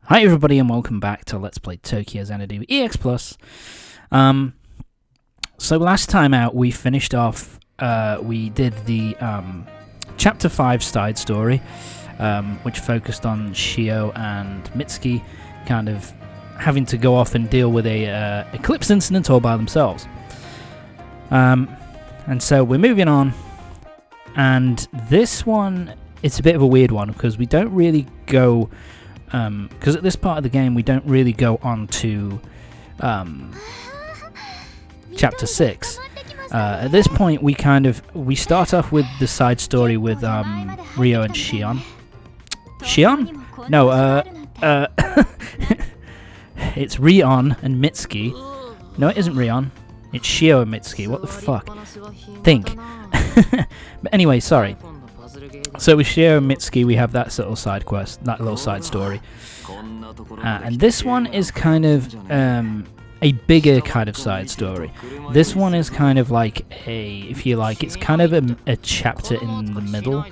Hi everybody and welcome back to Let's Play Tokyo Xanadu EX Plus. So last time out we finished off, we did the Chapter 5 side story, which focused on Shio and Mitsuki kind of having to go off and deal with a eclipse incident all by themselves. And so we're moving on, and this one, it's a bit of a weird one because we don't really go... because at this part of the game we don't really go on to Chapter 6. At this point we start off with the side story with Ryo and Shion. Shion? No, it's Rion and Mitsuki. No, it isn't Rion. It's Shio and Mitsuki. What the fuck? Think. But anyway, sorry. So with Shio and Mitsuki we have that little side quest, that little side story. And this one is kind of a bigger kind of side story. This one is kind of like if you like, it's kind of a chapter in the middle.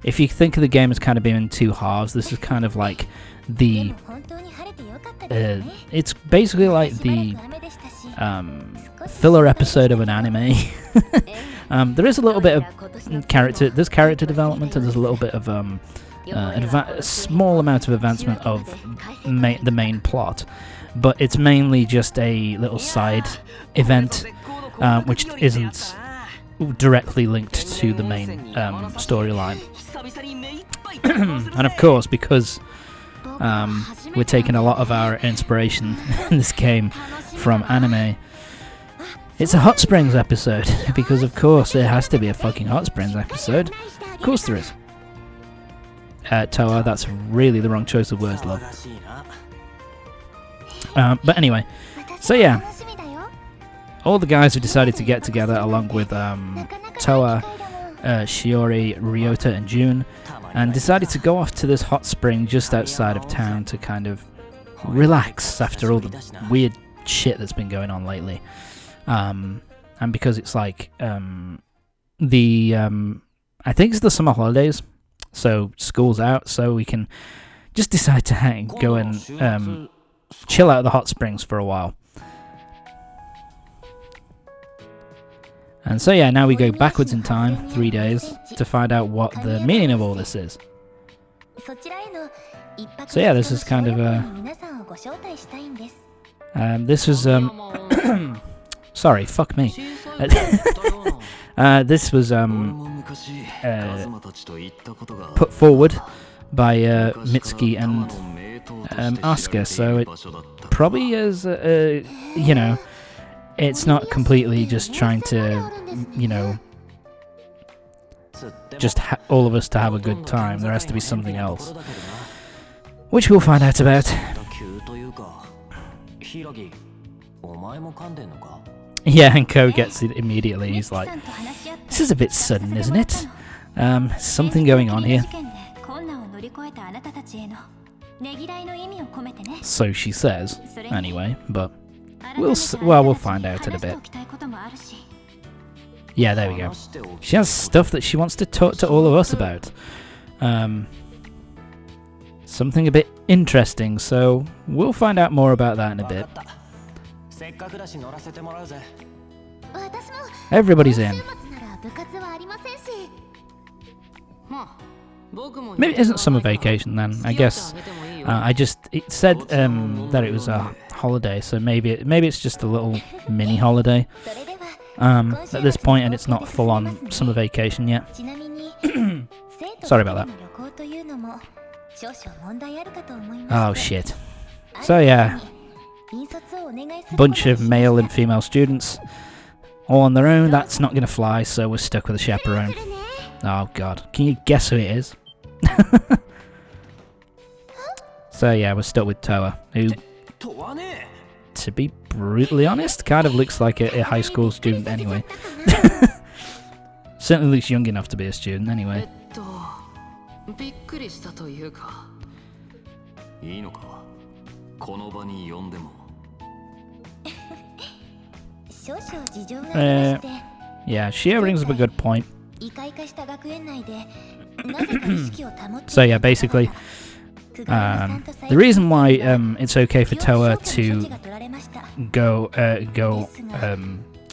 If you think of the game as kind of being in two halves, this is kind of like the... it's basically like the filler episode of an anime. There is a little bit of character development, and there's a little bit of a small amount of advancement of the main plot, but it's mainly just a little side event, which isn't directly linked to the main storyline. And of course, because we're taking a lot of our inspiration in this game from anime, it's a Hot Springs episode, because of course it has to be a fucking Hot Springs episode. Of course there is. Toa, that's really the wrong choice of words, love. But anyway, so yeah, all the guys have decided to get together along with Toa, Shiori, Ryota and June, and decided to go off to this hot spring just outside of town to kind of relax after all the weird shit that's been going on lately. And because it's like I think it's the summer holidays, so school's out, so we can just decide to go and chill out at the hot springs for a while. And so yeah, now we go backwards in time 3 days to find out what the meaning of all this is. So yeah, this is kind of this was sorry, fuck me. This was put forward by Mitsuki and Asuka, so it probably is, you know, it's not completely just trying to, you know, just all of us to have a good time. There has to be something else, which we'll find out about. Yeah, and Ko gets it immediately. He's like, this is a bit sudden, isn't it? Something going on here. So she says, anyway, but we'll find out in a bit. Yeah, there we go. She has stuff that she wants to talk to all of us about. Something a bit interesting, so we'll find out more about that in a bit. Everybody's in. Maybe it isn't summer vacation then. I guess it said that it was a holiday, so maybe it's just a little mini holiday at this point, and it's not full on summer vacation yet. Sorry about that. Oh shit. So yeah, bunch of male and female students all on their own. That's not gonna fly, so we're stuck with a chaperone. Oh god, can you guess who it is? So yeah, we're stuck with Toa, who, to be brutally honest, kind of looks like a high school student anyway. Certainly looks young enough to be a student anyway. Yeah, Shio brings up a good point. So yeah, basically, The reason why it's okay for Toa to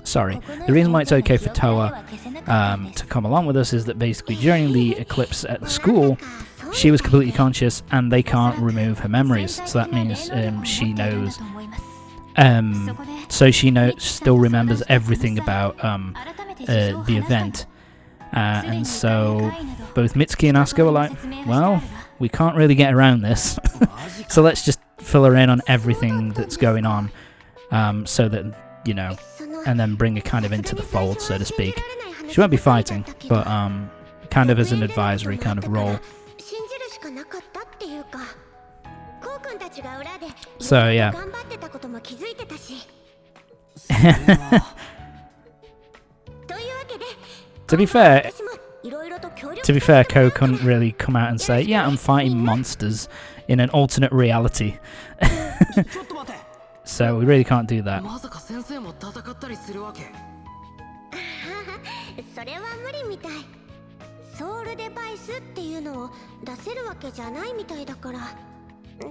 the reason why it's okay for Toa to come along with us is that basically during the eclipse at the school, she was completely conscious and they can't remove her memories. So that means she knows. So she still remembers everything about the event. And so both Mitsuki and Asuka were like, well, we can't really get around this. So let's just fill her in on everything that's going on. So that, you know, and then bring her kind of into the fold, so to speak. She won't be fighting, but kind of as an advisory kind of role. So yeah. To be fair, Ko couldn't really come out and say, yeah, I'm fighting monsters in an alternate reality. So we really can't do that.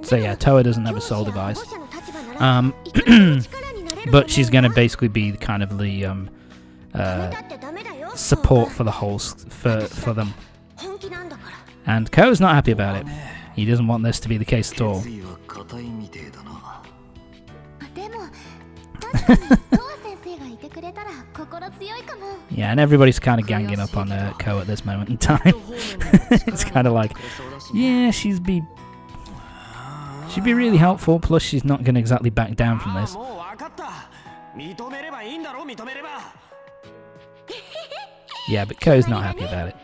So yeah, Toa doesn't have a soul device. But she's going to basically be kind of the support for the host for them. And Ko's not happy about it. He doesn't want this to be the case at all. Yeah, and everybody's kind of ganging up on Ko at this moment in time. It's kind of like, yeah, she'd be really helpful, plus she's not going to exactly back down from this. Yeah, but Ko's not happy about it.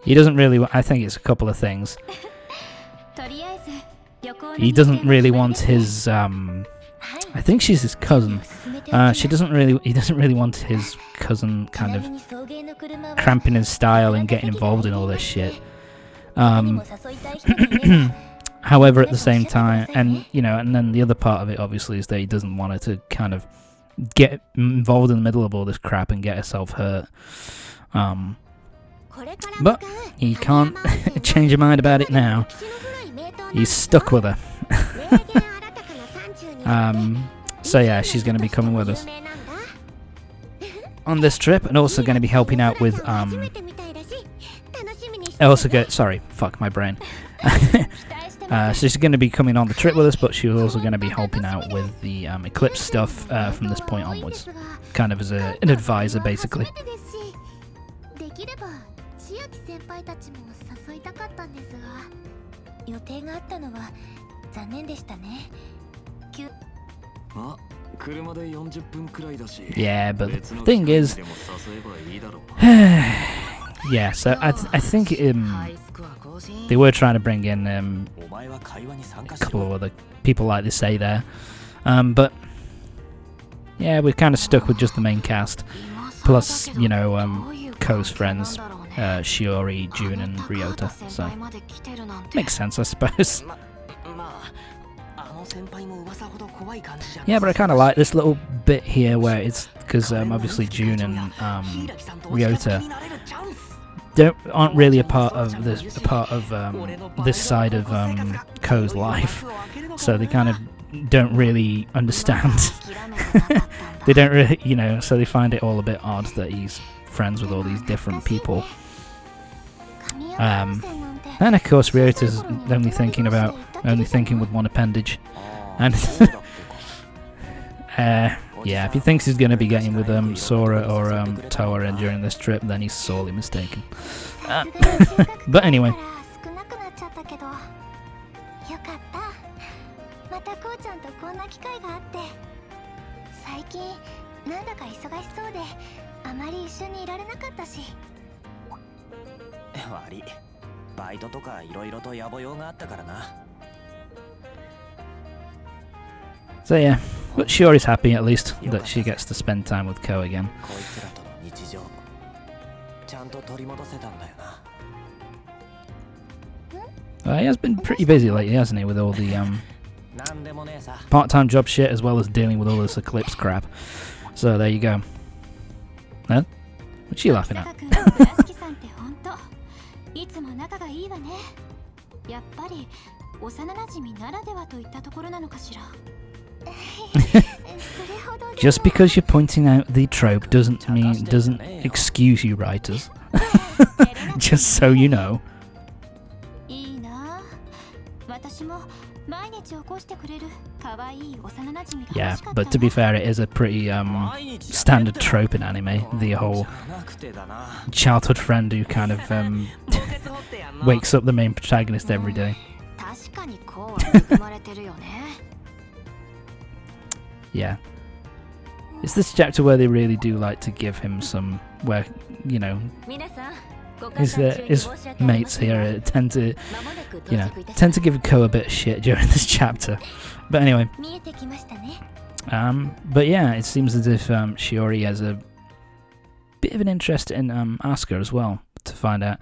He doesn't really, I think it's a couple of things. He doesn't really want his, I think she's his cousin. He doesn't really want his cousin kind of cramping his style and getting involved in all this shit. However, at the same time, and you know, and then the other part of it obviously is that he doesn't want her to kind of get involved in the middle of all this crap and get herself hurt. But he can't change her mind about it now. He's stuck with her. So yeah, she's going to be coming with us on this trip, and also going to be helping out with sorry, fuck my brain. So she's going to be coming on the trip with us, but she's also going to be helping out with the Eclipse stuff from this point onwards, kind of as an advisor, basically. Yeah, but the thing is, yeah, so I think they were trying to bring in a couple of other people, like they say there, but yeah, we're kind of stuck with just the main cast, plus, you know, Ko's friends, Shiori, Jun, and Ryota, so makes sense, I suppose. Yeah, but I kind of like this little bit here where it's, because obviously Jun and Ryota aren't really a part of this side of Ko's life, so they kind of don't really understand. They don't really, you know, so they find it all a bit odd that he's friends with all these different people. And of course Ryota's only thinking with one appendage, and yeah, if he thinks he's going to be getting with Sora or Toa during this trip, then he's sorely mistaken. But anyway. So yeah, but Shiori's happy at least that she gets to spend time with Ko again. He has been pretty busy lately, hasn't he, with all the part-time job shit as well as dealing with all this Eclipse crap. So there you go. Huh? What's she laughing at? Just because you're pointing out the trope doesn't excuse you, writers. Just so you know. Yeah, but to be fair, it is a pretty standard trope in anime, the whole childhood friend who kind of wakes up the main protagonist every day. Yeah. It's this chapter where they really do like to give him some, where, you know, his mates here tend to give Ko a bit of shit during this chapter. But anyway. But yeah, it seems as if Shiori has a bit of an interest in Asuka as well, to find out,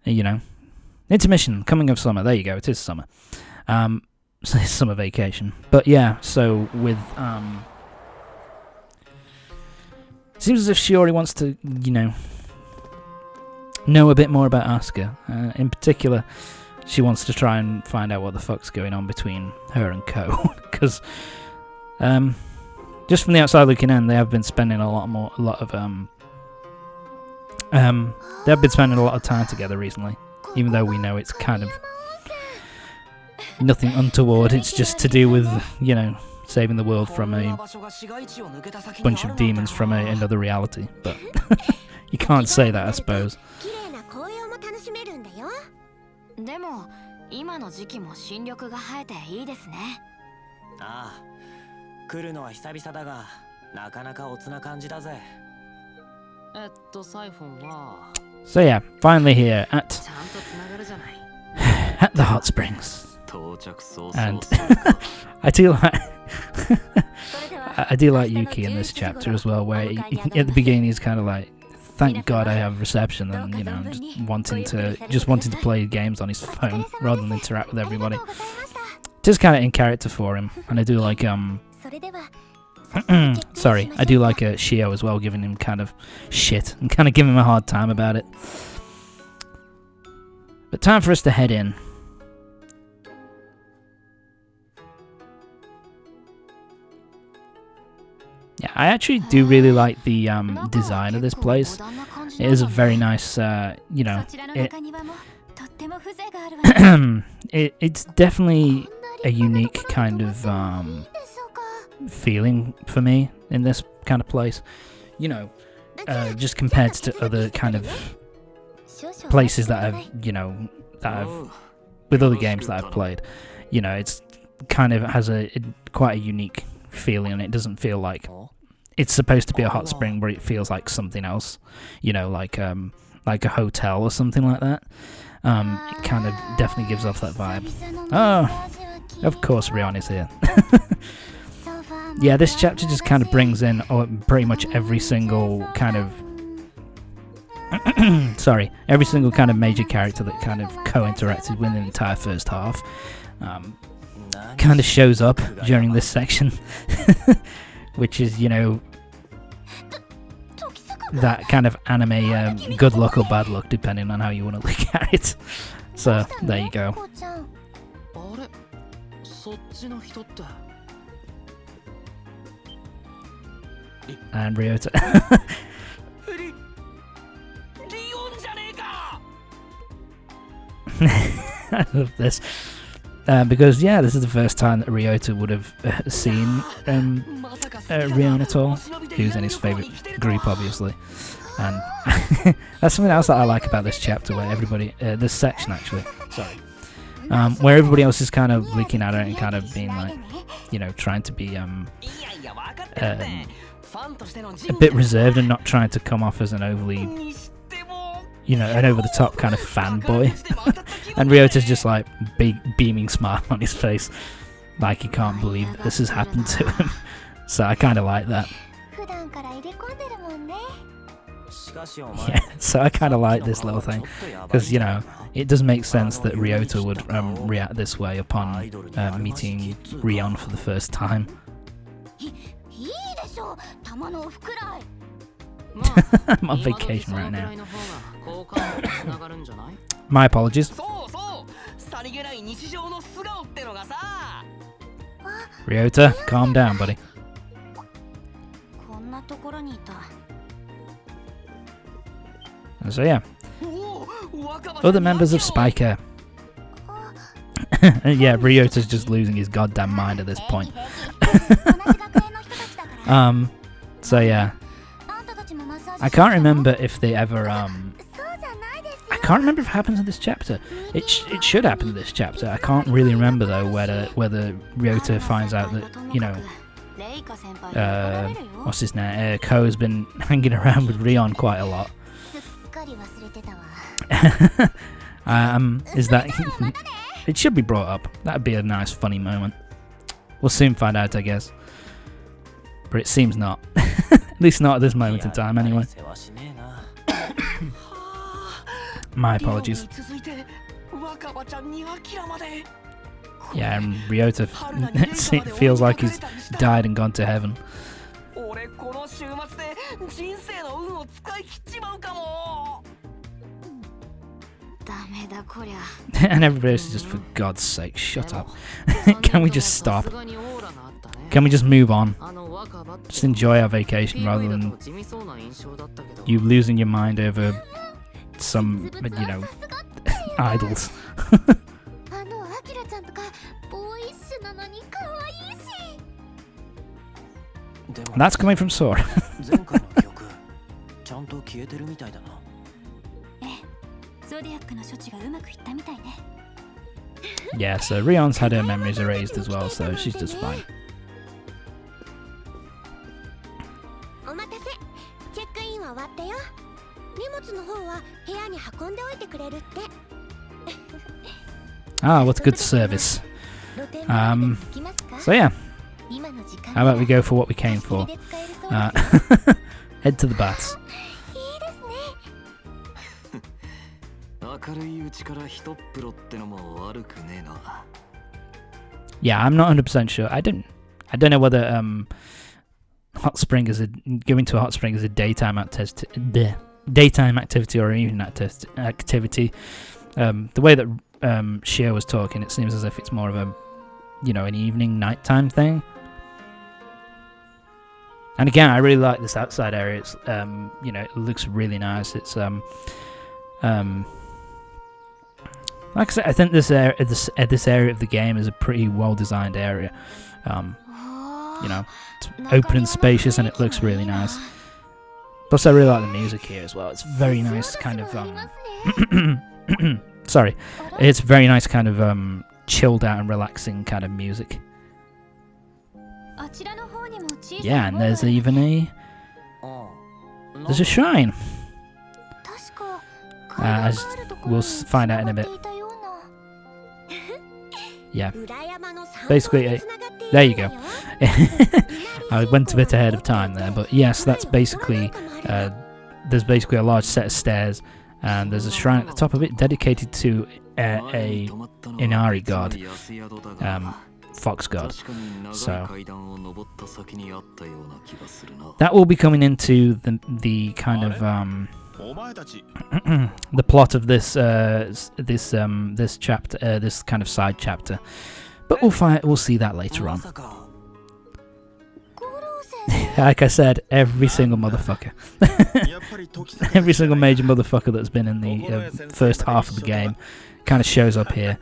you know. Intermission, coming of summer, there you go, it is summer. So it's summer vacation. But yeah, so with, seems as if Shiori wants to, you know a bit more about Asuka. In particular, she wants to try and find out what the fuck's going on between her and Ko. Because, just from the outside looking in, they have been spending a lot of time together recently. Even though we know it's kind of nothing untoward, it's just to do with, you know, saving the world from a bunch of demons from another reality. But you can't say that, I suppose. So yeah, finally here at the hot springs. And I do like Yuki in this chapter as well, where at the beginning he's kind of like, thank God I have reception, and, you know, just wanting to play games on his phone rather than interact with everybody. Just kind of in character for him, and I do like sorry, I do like Shio as well, giving him kind of shit and kind of giving him a hard time about it. But time for us to head in. Yeah, I actually do really like the design of this place. It is a very nice, you know, it's definitely a unique kind of feeling for me in this kind of place. You know, just compared to other kind of places that I've with other games that I've played. You know, it's kind of has quite a unique feeling, and it doesn't feel like it's supposed to be a hot spring, where it feels like something else, you know, like a hotel or something like that. It kind of definitely gives off that vibe. Oh, of course Rion is here. Yeah, this chapter just kind of brings in pretty much every single kind of every single kind of major character that kind of co-interacted with the entire first half. Kind of shows up during this section. Which is, you know, that kind of anime good luck or bad luck, depending on how you want to look at it. So, there you go. And Ryota. I love this. Because, yeah, this is the first time that Ryota would have seen Rion at all, who's in his favourite group, obviously. And that's something else that I like about this chapter, where everybody, this section actually, where everybody else is kind of looking at her and kind of being like, you know, trying to be a bit reserved and not trying to come off as an overly, you know, an over-the-top kind of fanboy. And Ryota's just like beaming smile on his face, like he can't believe that this has happened to him. So I kind of like that. Yeah, so I kind of like this little thing, because, you know, it does make sense that Ryota would react this way upon meeting Rion for the first time. I'm on vacation right now. My apologies. Ryota, calm down, buddy. And so yeah. Other members of Spiker. Yeah, Ryota's just losing his goddamn mind at this point. So yeah. I can't remember if they ever I can't remember if it happens in this chapter. It should happen in this chapter. I can't really remember though whether Ryota finds out that, you know, what's his name? Ko has been hanging around with Rion quite a lot. Is that it should be brought up. That'd be a nice funny moment. We'll soon find out, I guess. But it seems not. At least not at this moment in time, anyway. My apologies. Yeah, and Ryota it feels like he's died and gone to heaven. And everybody else is just, for God's sake, shut up. Can we just stop? Can we just move on? Just enjoy our vacation rather than you losing your mind over some, you know, idols. And that's coming from Sora. Yeah, so Rion's had her memories erased as well, so she's just fine. Ah, what a good service. So yeah, how about we go for what we came for? Head to the baths. Yeah, I'm not 100% sure. I don't know whether hot spring is going to a hot spring is a daytime activity or an evening activity. The way that Shio was talking, it seems as if it's more of a, you know, an evening nighttime thing. And again, I really like this outside area. It's you know, it looks really nice. It's like I said, I think this area of the game is a pretty well designed area. You know, it's open and spacious, and it looks really nice. Plus, I really like the music here as well. It's very nice, kind of sorry, it's very nice, kind of chilled out and relaxing kind of music. Yeah, and there's even there's a shrine. As we'll find out in a bit. Yeah. Basically, there you go. I went a bit ahead of time there, but yes, that's basically, there's basically a large set of stairs, and there's a shrine at the top of it dedicated to a Inari god, fox god. So that will be coming into the kind of the plot of this this chapter, this kind of side chapter. But we'll see that later on. Like I said, every single motherfucker, every single major motherfucker that's been in the first half of the game kind of shows up here.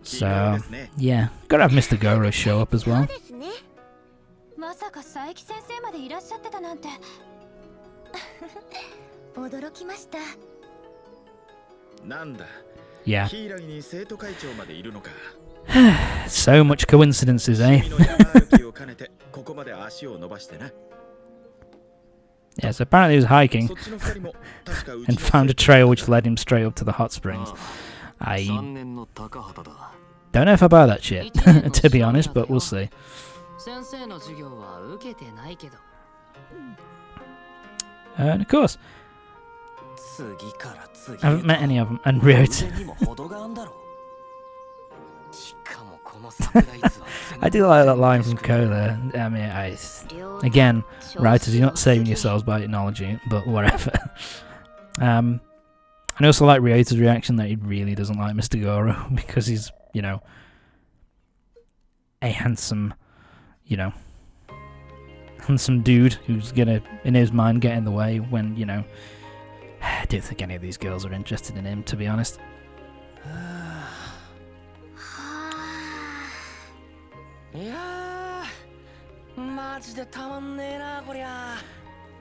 So yeah, gotta have Mr. Goro show up as well. Yeah. So much coincidences, eh? Yeah, so apparently he was hiking and found a trail which led him straight up to the hot springs. I don't know if I buy that shit, to be honest, but we'll see. And of course, I haven't met any of them, and Ryota. I do like that line from Ko there. I mean, again, writers, you're not saving yourselves by acknowledging it, but whatever. And I also like Ryota's reaction that he really doesn't like Mr. Goro, because he's, you know, a handsome, you know, handsome dude who's gonna, in his mind, get in the way when, you know, I don't think any of these girls are interested in him, to be honest.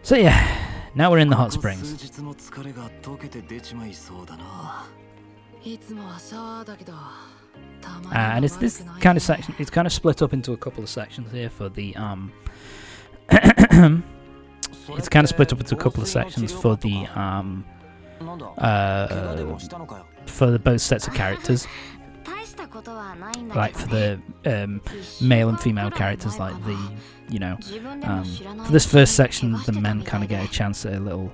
So yeah, now we're in the hot springs. And it's this kind of section, it's kind of split up into a couple of sections here for the it's kind of split up into a couple of sections for the both sets of characters. Like for the male and female characters, like the, you know, for this first section, the men kind of get a chance at a little,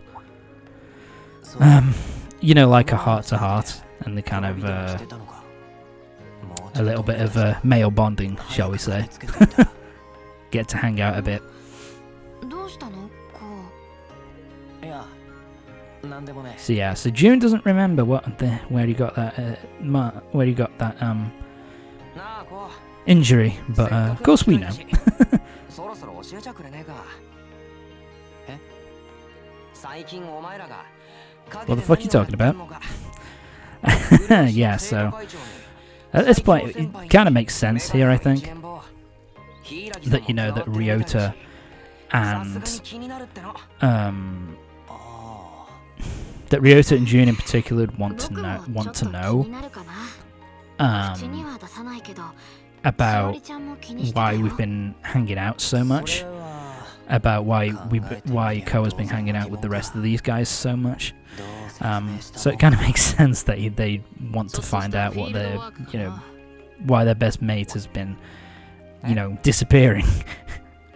you know, like a heart-to-heart, and they kind of, a little bit of male bonding, shall we say. Get to hang out a bit. So yeah, so June doesn't remember where he got that injury, but of course we know. What the fuck are you talking about? Yeah, so at this point it kind of makes sense here, I think, that, you know, that Ryota and June in particular want to know about why we've been hanging out so much, about why Koa's been hanging out with the rest of these guys so much. So it kind of makes sense that they want to find out what their, you know, why their best mate has been, you know, disappearing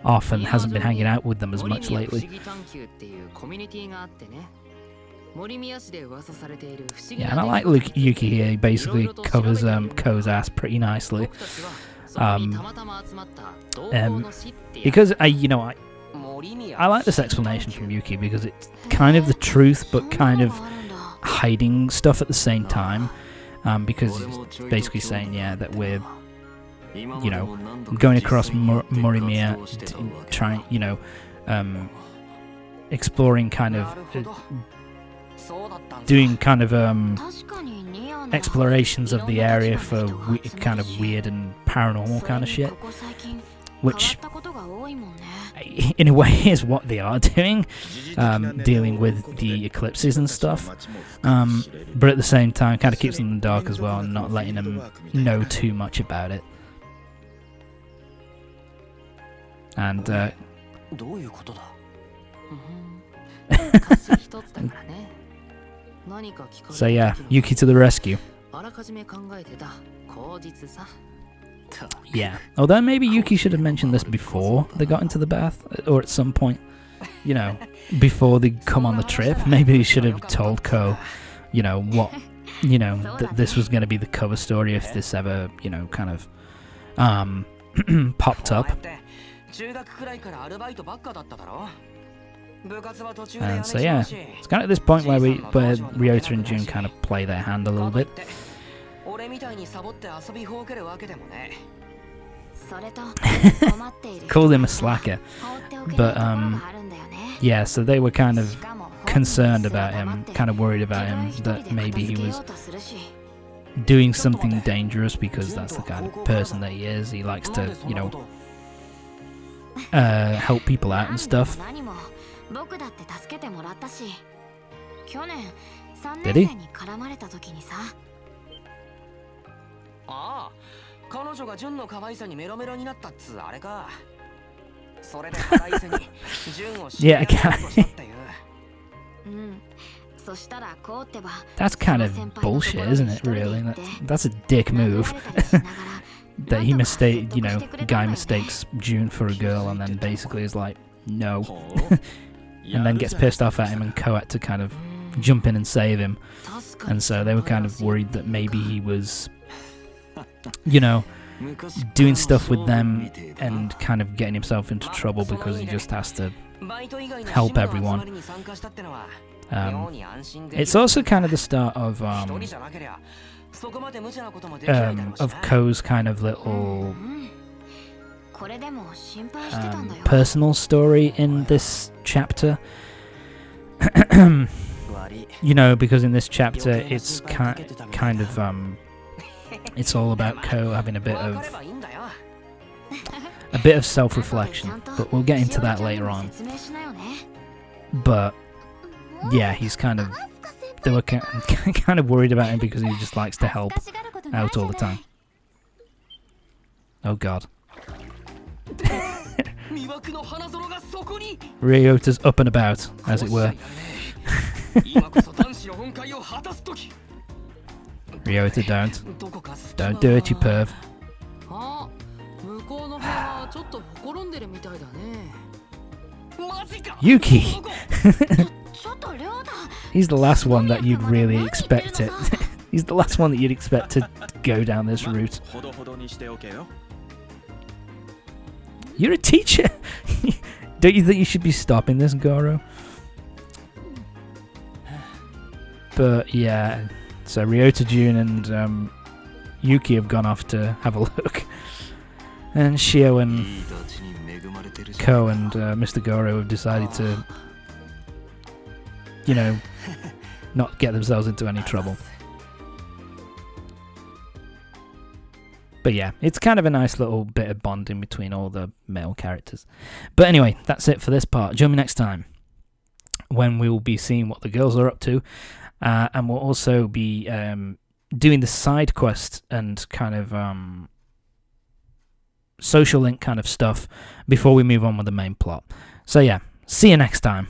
off and hasn't been hanging out with them as much lately. Yeah, and I like Yuki here. He basically covers Ko's ass pretty nicely. Because I like this explanation from Yuki, because it's kind of the truth, but kind of hiding stuff at the same time. Because he's basically saying, yeah, that we're, you know, going across Morimiya, trying, you know, exploring kind of. Doing kind of explorations of the area for kind of weird and paranormal kind of shit, which in a way is what they are doing, dealing with the eclipses and stuff, but at the same time kind of keeps them in the dark as well and not letting them know too much about it. And so yeah, Yuki to the rescue. Yeah, although maybe Yuki should have mentioned this before they got into the bath, or at some point, you know, before they come on the trip. Maybe he should have told Ko, you know, what, you know, that this was going to be the cover story if this ever, you know, kind of popped up. And so yeah, it's kind of at this point where Ryota and June kind of play their hand a little bit. Called him a slacker, but yeah, so they were kind of concerned about him, kind of worried about him, that maybe he was doing something dangerous, because that's the kind of person that he is. He likes to, you know, help people out and stuff. Did he? Yeah, I can't. That's kind of bullshit, isn't it, really? That's a dick move. That he guy mistakes June for a girl and then basically is like, no. And then gets pissed off at him, and Ko had to kind of jump in and save him. And so they were kind of worried that maybe he was, you know, doing stuff with them and kind of getting himself into trouble because he just has to help everyone. It's also kind of the start of of Ko's kind of little personal story in this chapter. You know, because in this chapter it's kind of it's all about Ko having a bit of self-reflection, but we'll get into that later on. But yeah, he's they were kind of worried about him because he just likes to help out all the time. Oh god. Ryota's up and about, as it were. Ryota, don't do it, you perv. Yuki! He's the last one that you'd really expect it. He's the last one that you'd expect to go down this route. You're a teacher! Don't you think you should be stopping this, Goro? But yeah, so Ryota Jun and Yuki have gone off to have a look. And Shio and Ko and Mr. Goro have decided to, you know, not get themselves into any trouble. But yeah, it's kind of a nice little bit of bonding between all the male characters. But anyway, that's it for this part. Join me next time when we will be seeing what the girls are up to. And we'll also be doing the side quest and kind of social link kind of stuff before we move on with the main plot. So yeah, see you next time.